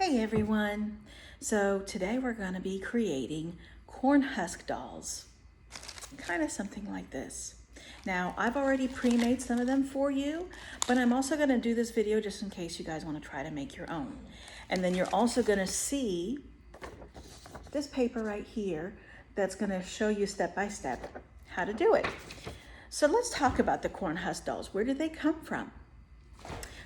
Hey everyone! So today we're going to be creating corn husk dolls. Kind of something like this. Now I've already pre-made some of them for you, but I'm also going to do this video just in case you guys want to try to make your own. And then you're also going to see this paper right here that's going to show you step by step how to do it. So let's talk about the corn husk dolls. Where did they come from?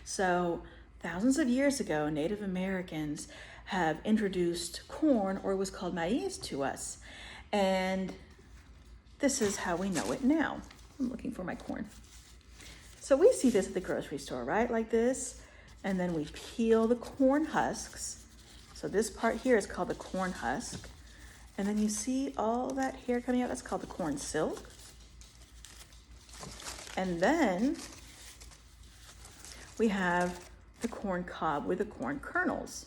So thousands of years ago, Native Americans have introduced corn, or it was called maize, to us. And this is how we know it now. I'm looking for my corn. So we see this at the grocery store, right? Like this. And then we peel the corn husks. So this part here is called the corn husk. And then you see all that hair coming out. That's called the corn silk. And then we have the corn cob with the corn kernels.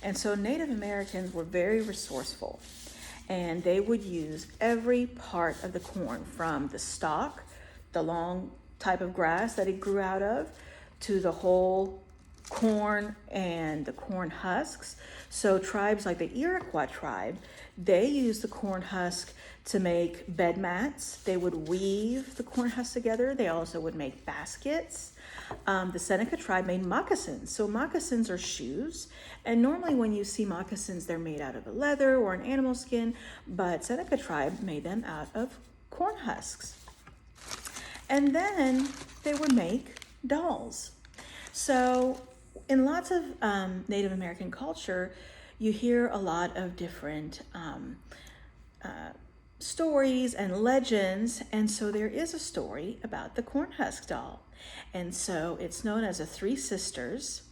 And so Native Americans were very resourceful, and they would use every part of the corn, from the stalk, the long type of grass that it grew out of, to the whole corn and the corn husks. So tribes like the Iroquois tribe, they used the corn husk to make bed mats. They would weave the corn husk together. They also would make baskets. The Seneca tribe made moccasins. So moccasins are shoes. And normally when you see moccasins, they're made out of a leather or an animal skin, but Seneca tribe made them out of corn husks. And then they would make dolls. So in lots of Native American culture, you hear a lot of different stories and legends. And so there is a story about the corn husk doll. And so it's known as the Three Sisters,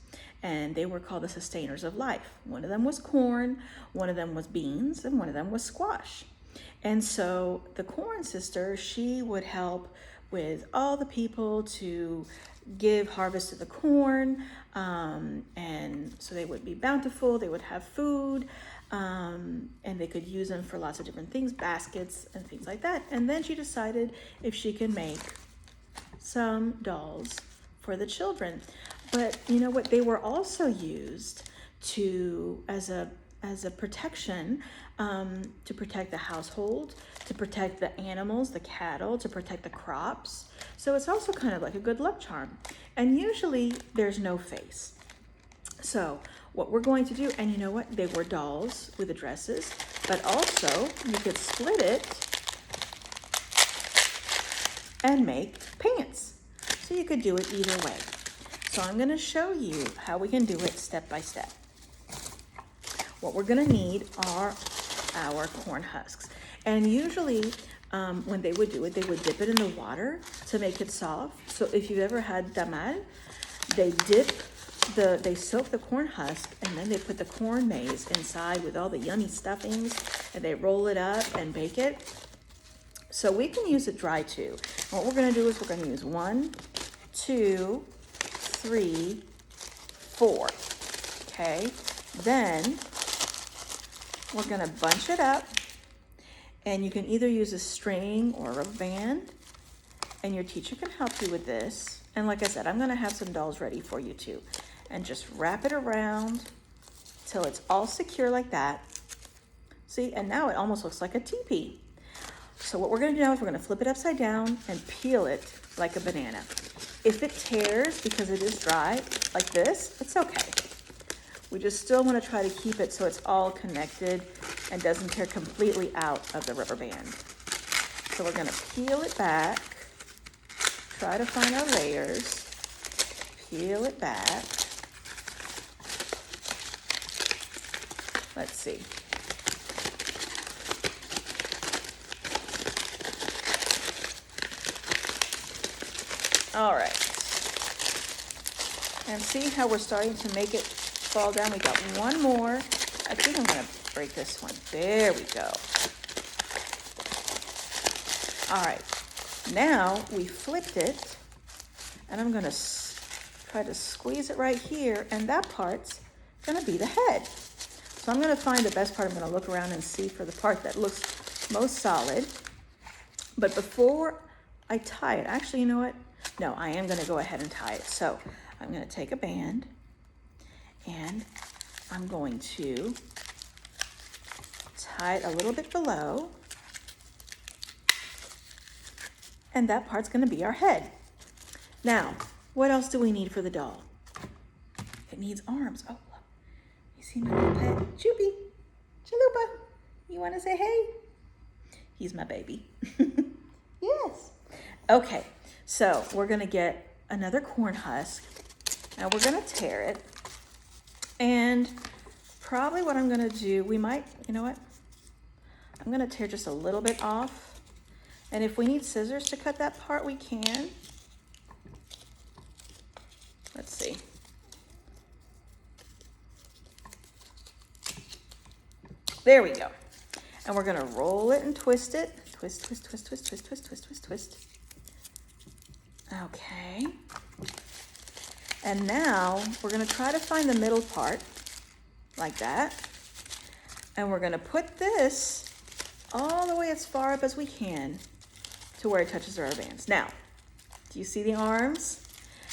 and they were called the sustainers of life. One of them was corn, one of them was beans, and one of them was squash. And so the corn sister, she would help with all the people to give harvest to the corn, and so they would be bountiful, they would have food, and they could use them for lots of different things, baskets and things like that. And then she decided if she can make some dolls for the children. But you know what, they were also used to as a protection, to protect the household, to protect the animals, the cattle, to protect the crops. So it's also kind of like a good luck charm. And usually there's no face. So what we're going to do, and you know what, they were dolls with the dresses, but also you could split it and make pants. So you could do it either way. So I'm going to show you how we can do it step by step. What we're going to need are our corn husks. And usually when they would do it, they would dip it in the water to make it soft. So if you've ever had tamal, they soak the corn husk, and then they put the corn maze inside with all the yummy stuffings, and they roll it up and bake it. So we can use it dry too. What we're going to do is we're going to use 1, 2, 3, 4. Okay, then we're going to bunch it up, and you can either use a string or a rubber band, and your teacher can help you with this. And like I said, I'm going to have some dolls ready for you too. And just wrap it around till it's all secure like that. See, and now it almost looks like a teepee. So what we're going to do now is we're going to flip it upside down and peel it like a banana. If it tears because it is dry like this, it's okay. We just still want to try to keep it so it's all connected and doesn't tear completely out of the rubber band. So we're going to peel it back, try to find our layers, peel it back. Let's see. All right. And see how we're starting to make it fall down? We got one more. I think I'm going to break this one. There we go. All right. Now we flipped it, and I'm going to try to squeeze it right here, and that part's going to be the head. So I'm going to find the best part. I'm going to look around and see for the part that looks most solid. But before I tie it, actually, you know what? No, I am going to go ahead and tie it. So I'm going to take a band, and I'm going to tie it a little bit below. And that part's going to be our head. Now, what else do we need for the doll? It needs arms. Oh, look. You see my little pet? Choopy. Chalupa. You want to say hey? He's my baby. Yes. Okay, so we're going to get another corn husk. Now we're going to tear it. And probably what I'm going to do, we might, you know what? I'm going to tear just a little bit off. And if we need scissors to cut that part, we can. Let's see. There we go. And we're going to roll it and twist it. Twist, twist, twist, twist, twist, twist, twist, twist, twist. Okay. And now we're going to try to find the middle part, like that. And we're going to put this all the way as far up as we can to where it touches the rubber bands. Now, do you see the arms?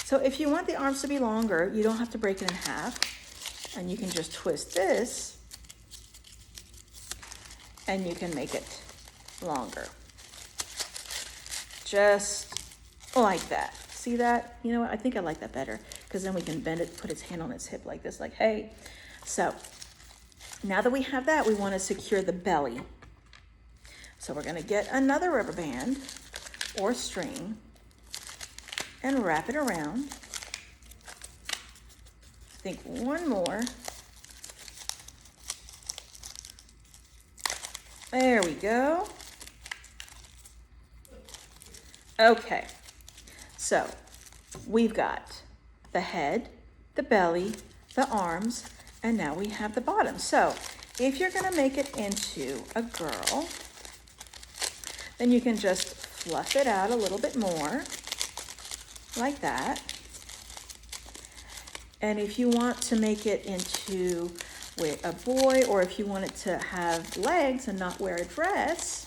So if you want the arms to be longer, you don't have to break it in half. And you can just twist this and you can make it longer. Just like that. See that? You know what? I think I like that better because then we can bend it, put its hand on its hip like this, like, hey. So now that we have that, we want to secure the belly. So we're going to get another rubber band or string and wrap it around. I think one more. There we go. Okay, so we've got the head, the belly, the arms, and now we have the bottom. So if you're gonna make it into a girl, then you can just fluff it out a little bit more, like that. And if you want to make it into with a boy, or if you want it to have legs and not wear a dress,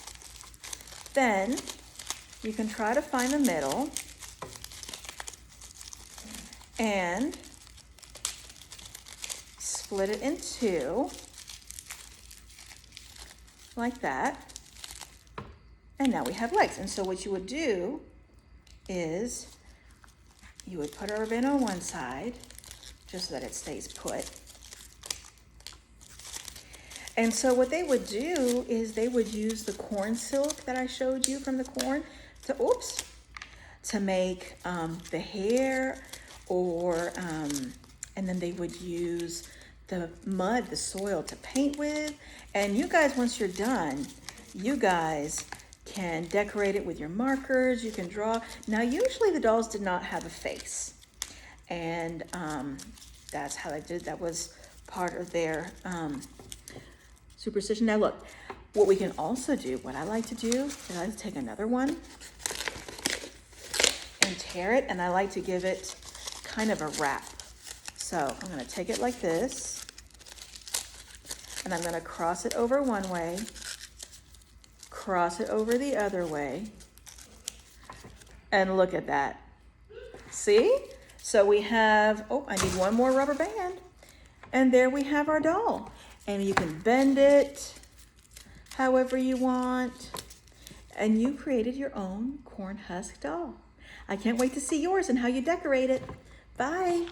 then you can try to find the middle and split it in two, like that. And now we have legs. And so what you would do is you would put a rubber band on one side, just so that it stays put. And so what they would do is they would use the corn silk that I showed you from the corn to make the hair, or and then they would use the mud, the soil, to paint with. And you guys, once you're done, you guys can decorate it with your markers. You can draw. Now, usually the dolls did not have a face, and that's how they did. That was part of their superstition. Now look, what we can also do, what I like to do, is I like to take another one and tear it, and I like to give it kind of a wrap. So I'm going to take it like this, and I'm going to cross it over one way, cross it over the other way, and look at that. See? So we have, oh, I need one more rubber band, and there we have our doll. And you can bend it however you want. And you created your own corn husk doll. I can't wait to see yours and how you decorate it. Bye.